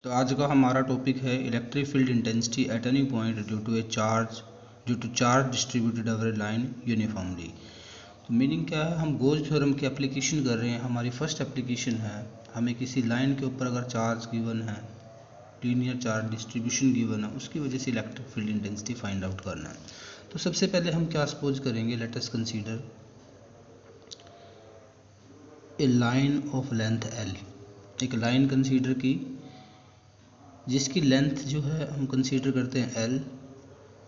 तो आज का हमारा टॉपिक है electric field intensity at any point due to charge distributed over a line uniformly. तो मीनिंग क्या है, हम गोज थ्योरम की एप्लीकेशन कर रहे हैं। हमारी फर्स्ट एप्लीकेशन है, हमें किसी लाइन के ऊपर अगर चार्ज गिवन है, लीनियर चार्ज डिस्ट्रीब्यूशन गिवन है, उसकी वजह से electric field intensity find out करना है। तो सबसे पहले हम क्या सपोज करेंगे, let us consider a line of length L. एक लाइन कंसीडर की जिसकी लेंथ जो है हम कंसीडर करते हैं L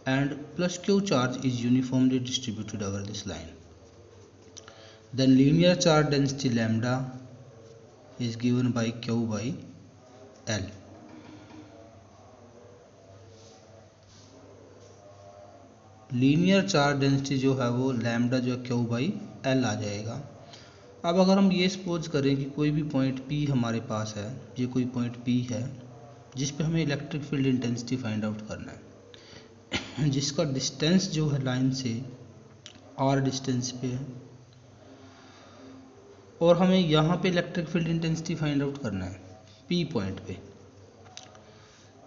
and plus Q charge is uniformly distributed over this line. Then linear charge density lambda is given by Q by L। Linear charge density जो है वो लैम्डा जो है Q बाई L आ जाएगा। अब अगर हम ये सपोज करें कि कोई भी पॉइंट P हमारे पास है, ये कोई पॉइंट P है जिस पे हमें electric field intensity find out करना है, जिसका डिस्टेंस जो है लाइन से r डिस्टेंस पे है, और हमें यहाँ पे electric field intensity find out करना है P पॉइंट पे।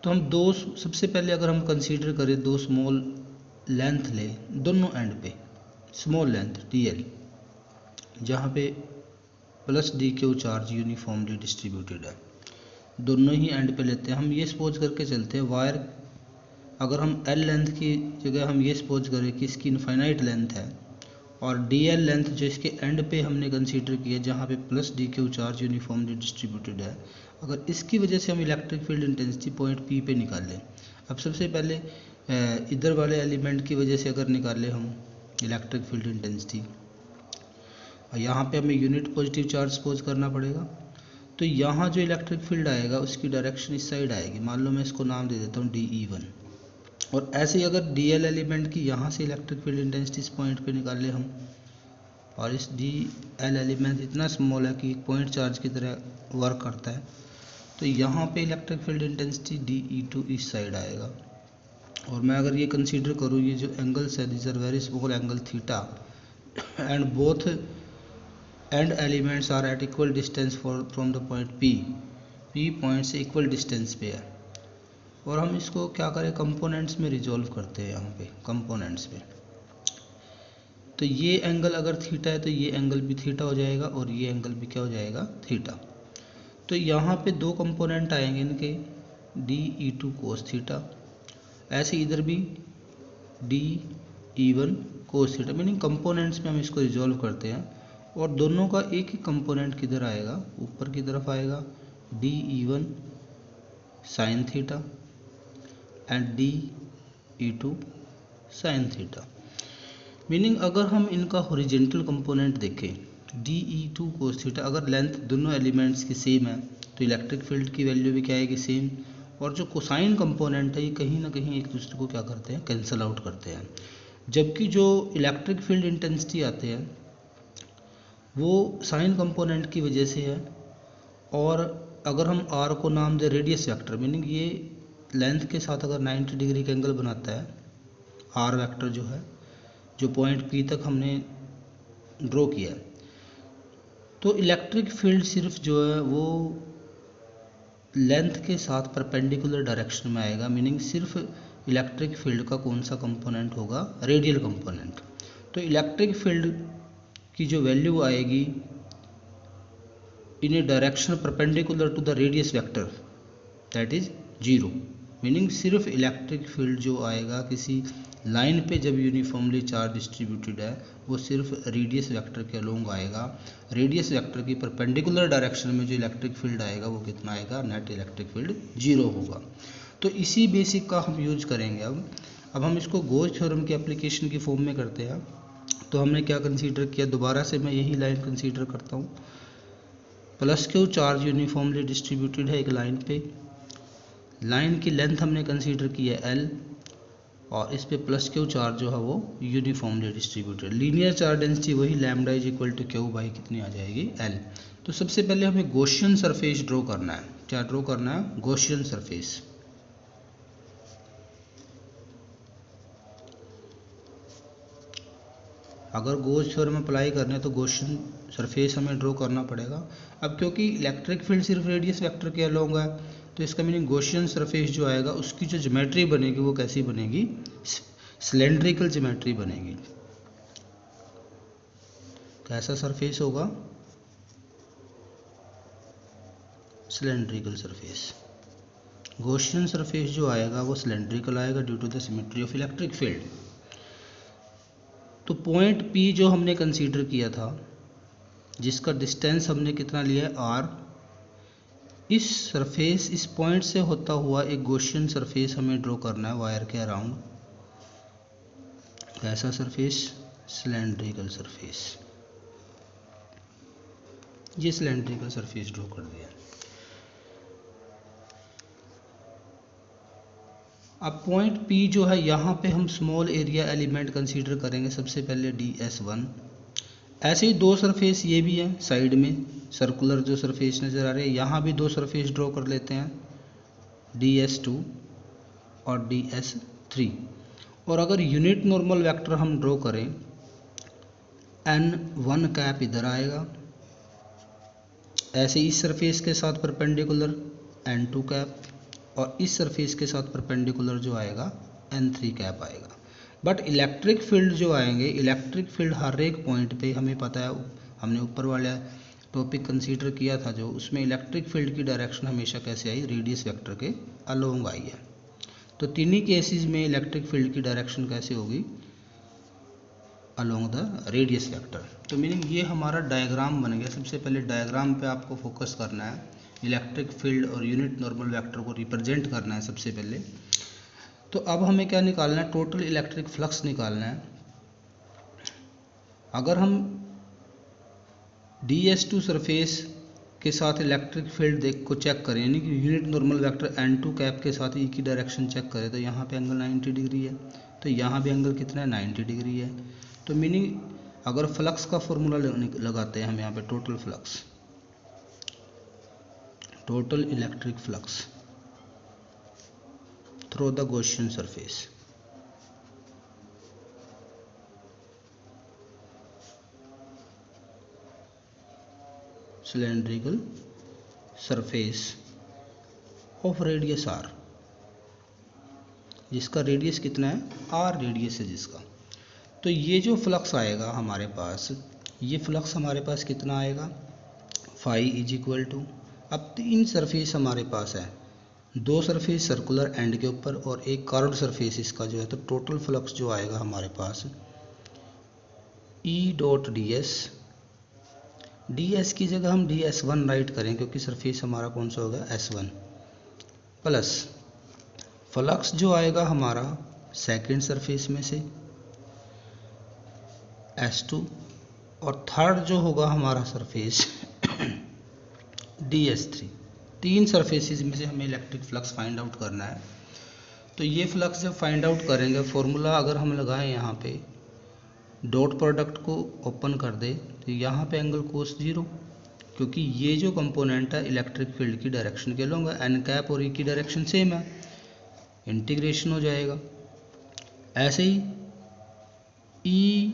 तो हम सबसे पहले अगर हम कंसीडर करें दो स्मॉल लेंथ ले, दोनों एंड पे स्मॉल लेंथ dl, जहाँ पे plus dq charge uniformly distributed है, दोनों ही एंड पे लेते हैं। हम ये सपोज करके चलते हैं वायर, अगर हम L लेंथ की जगह हम ये सपोज करें कि इसकी इनफाइनाइट लेंथ है, और DL लेंथ जो इसके एंड पे हमने कंसीडर किया जहाँ पे plus DQ charge uniformly distributed है, अगर इसकी वजह से हम electric field intensity point P पे निकालें। अब सबसे पहले इधर वाले एलिमेंट की वजह से अगर निकालें हम इलेक्ट्रिक फील्ड इंटेंसिटी, और यहाँ पे हमें यूनिट पॉजिटिव चार्ज सपोज करना पड़ेगा। तो यहाँ जो इलेक्ट्रिक फील्ड आएगा उसकी डायरेक्शन इस साइड आएगी। मान लो मैं इसको नाम दे देता हूँ DE1। और ऐसे ही अगर DL एलिमेंट की यहाँ से इलेक्ट्रिक फील्ड इंटेंसिटी इस पॉइंट पे निकाल ले हम, और इस DL एलिमेंट इतना स्मॉल है कि एक पॉइंट चार्ज की तरह वर्क करता है, तो यहाँ पे इलेक्ट्रिक फील्ड इंटेंसिटी DE2 इस साइड आएगा। और मैं अगर ये कंसीडर करूँ, ये जो एंगल्स है this are very small angle theta, and both end elements are at equal distance from the point P point से इक्वल डिस्टेंस पे है। और हम इसको क्या करें, कंपोनेंट्स में रिजॉल्व करते हैं, यहाँ पे कंपोनेंट्स पे। तो ये एंगल अगर थीटा है तो ये एंगल भी थीटा हो जाएगा, और ये एंगल भी क्या हो जाएगा, थीटा। तो यहाँ पे दो कंपोनेंट आएंगे इनके, DE2 कोस थीटा, ऐसे इधर भी DE1 cos theta. Meaning components में हम इसको रिजॉल्व करते हैं, और दोनों का एक ही कंपोनेंट किधर आएगा, ऊपर की तरफ आएगा, DE1 sine theta and DE2 sine theta. Meaning अगर हम इनका हॉरिजॉन्टल कंपोनेंट देखें, DE2 कोस थीटा, अगर लेंथ दोनों एलिमेंट्स की सेम है तो इलेक्ट्रिक फील्ड की वैल्यू भी क्या आएगी, सेम। और जो कोसाइन कंपोनेंट है ये कहीं ना कहीं एक दूसरे को क्या करते हैं, कैंसिल आउट करते हैं। जबकि जो इलेक्ट्रिक फील्ड इंटेंसिटी आते हैं वो साइन कंपोनेंट की वजह से है। और अगर हम R को नाम दे रेडियस वेक्टर, मीनिंग ये लेंथ के साथ अगर 90 डिग्री का एंगल बनाता है, R वेक्टर जो है, जो पॉइंट P तक हमने ड्रॉ किया है, तो इलेक्ट्रिक फील्ड सिर्फ जो है वो लेंथ के साथ परपेंडिकुलर डायरेक्शन में आएगा। मीनिंग सिर्फ इलेक्ट्रिक फील्ड का कौन सा कंपोनेंट होगा, रेडियल कंपोनेंट। तो इलेक्ट्रिक फील्ड की जो वैल्यू आएगी in a direction perpendicular to the radius vector, that is 0। Meaning सिर्फ इलेक्ट्रिक फील्ड जो आएगा किसी लाइन पे जब यूनिफॉर्मली चार्ज डिस्ट्रीब्यूटेड है, वो सिर्फ रेडियस वेक्टर के अलोंग आएगा। रेडियस वेक्टर की परपेंडिकुलर डायरेक्शन में जो इलेक्ट्रिक फील्ड आएगा वो कितना आएगा, नेट इलेक्ट्रिक फील्ड 0 होगा। तो इसी बेसिक का हम यूज करेंगे। अब हम इसको गोज थ्योरम की एप्लीकेशन की फॉर्म में करते हैं। तो हमने क्या कंसीडर किया, दोबारा से मैं यही लाइन कंसीडर करता हूँ। Plus Q charge uniformly distributed है एक लाइन पे, लाइन की लेंथ हमने कंसीडर की है L, और इस पे प्लस क्यू चार्ज जो है वो uniformly distributed. Linear charge density वही lambda is equal to Q by कितनी आ जाएगी, L। तो सबसे पहले हमें गॉसियन सरफेस ड्रॉ करना है। क्या ड्रॉ करना है, गॉसियन सरफेस। अगर गोज थ्योरम अप्लाई करने तो गॉसियन सरफेस हमें ड्रॉ करना पड़ेगा। अब क्योंकि इलेक्ट्रिक फील्ड सिर्फ रेडियस वेक्टर के अलोंग है, तो इसका मीनिंग गॉसियन सरफेस जो आएगा उसकी जो ज्योमेट्री बनेगी वो कैसी बनेगी, सिलेंड्रिकल ज्योमेट्री बनेगी। कैसा सरफेस होगा, सिलेंड्रिकल सरफेस। गॉसियन सरफेस जो आएगा वो सिलेंड्रिकल आएगा due to the symmetry of electric field. तो पॉइंट P जो हमने कंसीडर किया था, जिसका डिस्टेंस हमने कितना लिया है r, इस सरफेस, इस पॉइंट से होता हुआ एक गॉसियन सरफेस हमें ड्रॉ करना है वायर के अराउंड। कैसा सरफेस, सिलेंड्रिकल सरफेस। ये सिलेंड्रिकल सरफेस ड्रॉ कर दिया। अब पॉइंट P जो है यहाँ पे हम स्मॉल एरिया एलिमेंट कंसीडर करेंगे सबसे पहले ds1। ऐसे ही दो सरफेस ये भी है साइड में, सर्कुलर जो सरफेस नज़र आ रही है, यहाँ भी दो सरफेस ड्रॉ कर लेते हैं ds2 और ds3। और अगर यूनिट नॉर्मल वेक्टर हम ड्रॉ करें, n1 कैप इधर आएगा, ऐसे इस सरफेस के साथ परपेंडिकुलर n2 कैप, और इस सरफेस के साथ परपेंडिकुलर जो आएगा n3 कैप आएगा। बट इलेक्ट्रिक फील्ड जो आएंगे, इलेक्ट्रिक फील्ड हर एक पॉइंट पे हमें पता है, हमने ऊपर वाला टॉपिक कंसीडर किया था जो, उसमें इलेक्ट्रिक फील्ड की डायरेक्शन हमेशा कैसे आई, रेडियस वेक्टर के अलोंग आई है। तो तीनों केसेस में इलेक्ट्रिक फील्ड की डायरेक्शन कैसे होगी, अलोंग द रेडियस वेक्टर। तो मीनिंग ये हमारा डायग्राम बन गया। सबसे पहले डायग्राम पे आपको फोकस करना है, इलेक्ट्रिक फील्ड और यूनिट नॉर्मल वेक्टर को रिप्रेजेंट करना है सबसे पहले। तो अब हमें क्या निकालना है, टोटल इलेक्ट्रिक फ्लक्स निकालना है। अगर हम ds2 सरफेस के साथ इलेक्ट्रिक फील्ड को चेक करें, यानी कि unit normal vector n2 cap के साथ ई की डायरेक्शन चेक करें, तो यहाँ पे एंगल 90 डिग्री है, तो यहाँ भी एंगल कितना है, 90 डिग्री है। तो मीनिंग अगर फ्लक्स का फॉर्मूला लगाते हैं हम यहाँ पे, total flux, total electric flux through the Gaussian surface, cylindrical surface of radius r, जिसका रेडियस कितना है, r रेडियस है जिसका। तो ये जो फ्लक्स आएगा हमारे पास, ये फ्लक्स हमारे पास कितना आएगा, फाई इज इक्वल टू, अब तीन सरफेस हमारे पास है, दो सरफेस सर्कुलर एंड के ऊपर और एक कर्व्ड सरफेस इसका जो है, तो टोटल फ्लक्स जो आएगा हमारे पास E डॉट ds की जगह हम ds1 राइट करें क्योंकि सरफेस हमारा कौन सा होगा, S1, प्लस फ्लक्स जो आएगा हमारा सेकेंड सरफेस में से S2, और थर्ड जो होगा हमारा सरफेस ds3। तीन सरफेसेस में से हमें इलेक्ट्रिक फ्लक्स फाइंड आउट करना है। तो ये फ्लक्स जब फाइंड आउट करेंगे, फॉर्मूला अगर हम लगाएं यहाँ पे, डॉट प्रोडक्ट को ओपन कर दे, तो यहाँ पे एंगल कोस 0, क्योंकि ये जो कंपोनेंट है इलेक्ट्रिक फील्ड की डायरेक्शन के लूँगा, एन कैप और ई की डायरेक्शन सेम है, इंटीग्रेशन हो जाएगा। ऐसे ही ई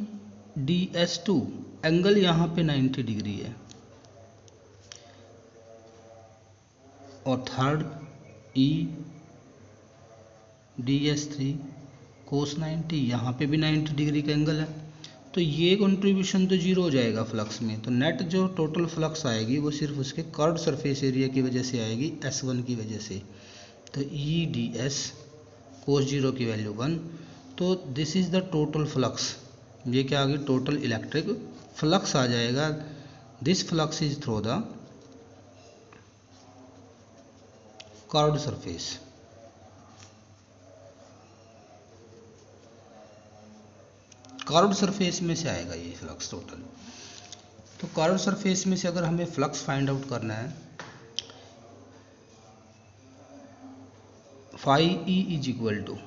ds2 एंगल यहाँ पे 90 डिग्री है, और थर्ड ई ds3 कोस 90, यहाँ पे भी 90 डिग्री का एंगल है। तो ये कंट्रीब्यूशन तो जीरो हो जाएगा फ्लक्स में। तो नेट जो टोटल फ्लक्स आएगी वो सिर्फ उसके कर्व्ड सरफेस एरिया की वजह से आएगी, S1 की वजह से। तो ई ds कोस 0 की वैल्यू 1। तो this is the total flux, ये क्या आ गई, टोटल इलेक्ट्रिक फ्लक्स आ जाएगा। This flux is through the curved surface. Curved surface में से आएगा ये फ्लक्स टोटल। तो कर्व्ड सरफेस में से अगर हमें फ्लक्स फाइंड आउट करना है, phi E is equal to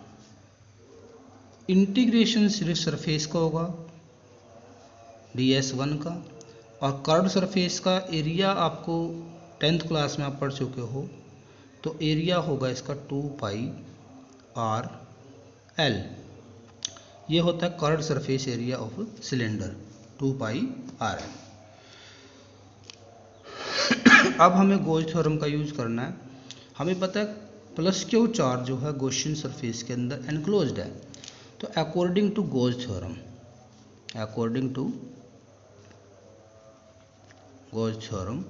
integration सिर्फ सरफेस का होगा ds1 का, और कर्व्ड सरफेस का एरिया आपको 10th क्लास में आप पढ़ चुके हो, तो एरिया होगा इसका 2 पाई r l। ये होता है curved surface area of cylinder, 2 pi r l। अब हमें गोज थ्योरम का यूज करना है। हमें पता है प्लस क्यू चार्ज जो है गॉसियन सरफेस के अंदर एनक्लोज्ड है। तो according to Gauss theorem, according to Gauss theorem,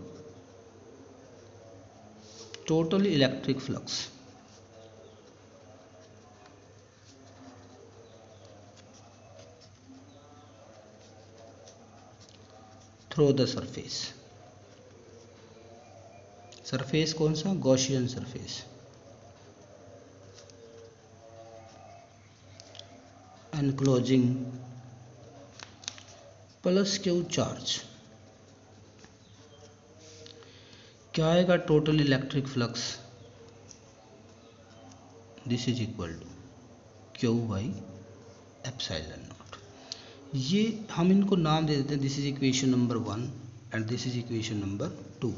total electric flux through the surface, surface कौन सा, Gaussian surface, enclosing plus Q charge, क्या आएगा total electric flux, this is equal to Q by epsilon naught. ये हम इनको नाम दे देते हैं, this is equation number 1 and this is equation number 2,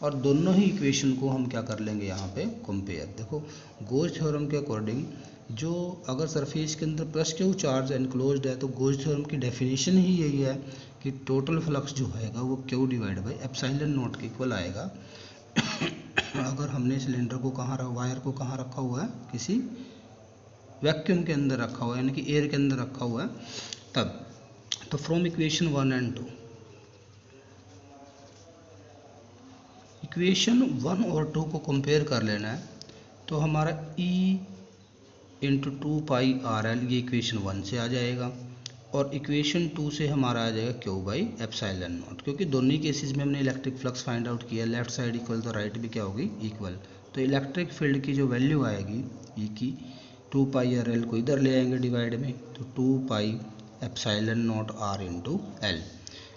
और दोनों ही इक्वेशन को हम क्या कर लेंगे यहाँ पे कंपेयर। देखो गॉस थ्योरम के अकॉर्डिंग जो अगर सरफेस के अंदर प्लस क्यू चार्ज एनक्लोज्ड है तो गॉस थ्योरम की डेफिनेशन ही यही है कि टोटल फ्लक्स जो आएगा वो Q divide by epsilon not के इक्वल आएगा। अगर हमने सिलेंडर को वायर को कहाँ रखा हुआ है, किसी वैक्यूम के अंदर रखा हुआ है, यानी कि एयर के अंदर रखा हुआ है तब। तो फ्रॉम इक्वेशन 1 एंड 2, इक्वेशन 1 और 2 को कंपेयर कर लेना है। तो हमारा E इंटू 2 पाई आर एल ये इक्वेशन 1 से आ जाएगा, और इक्वेशन 2 से हमारा आ जाएगा क्यू बाई एप्सिलॉन नॉट, क्योंकि दोनों केसेस में हमने इलेक्ट्रिक फ्लक्स फाइंड आउट किया, लेफ्ट साइड इक्वल तो राइट भी क्या होगी इक्वल। तो इलेक्ट्रिक फील्ड की जो वैल्यू आएगी ई की 2 पाई आर एल को इधर ले आएंगे डिवाइड में, तो 2 pi epsilon naught r into L,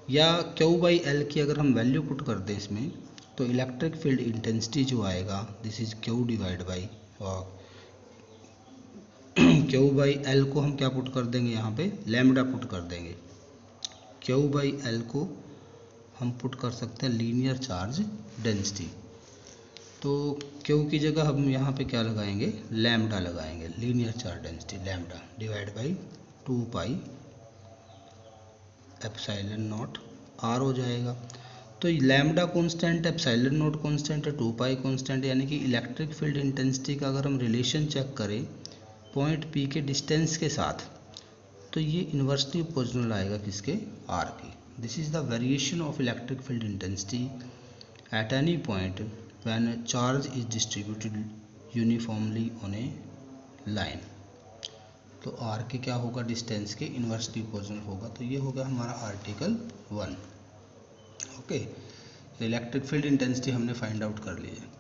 या क्यू बाई एल की अगर हम वैल्यू पुट कर दें इसमें तो इलेक्ट्रिक फील्ड इंटेंसिटी जो आएगा this is Q divide by Q by L को हम क्या पुट कर देंगे यहाँ पे लैम्डा पुट कर देंगे। क्यू बाई एल को हम पुट कर सकते हैं लीनियर चार्ज डेंसिटी, तो क्यू की जगह हम यहाँ पे क्या लगाएंगे लैम्डा लगाएंगे, linear charge density lambda divide by 2 pi epsilon naught r हो जाएगा। तो लैम्डा कांस्टेंट है, एप्सिलॉन नॉट कांस्टेंट है, 2 पाई कांस्टेंट है, यानी कि इलेक्ट्रिक फील्ड इंटेंसिटी का अगर हम रिलेशन चेक करें पॉइंट पी के डिस्टेंस के साथ तो ये इन्वर्सली प्रोपोर्शनल आएगा किसके आर की। This is the variation of electric field intensity at any point when charge is distributed uniformly on A line. तो आर के क्या होगा डिस्टेंस के इन्वर्सली प्रोपोर्शनल होगा। तो ये होगा हमारा article 1। Okay, electric field intensity हमने फाइंड आउट कर ली है।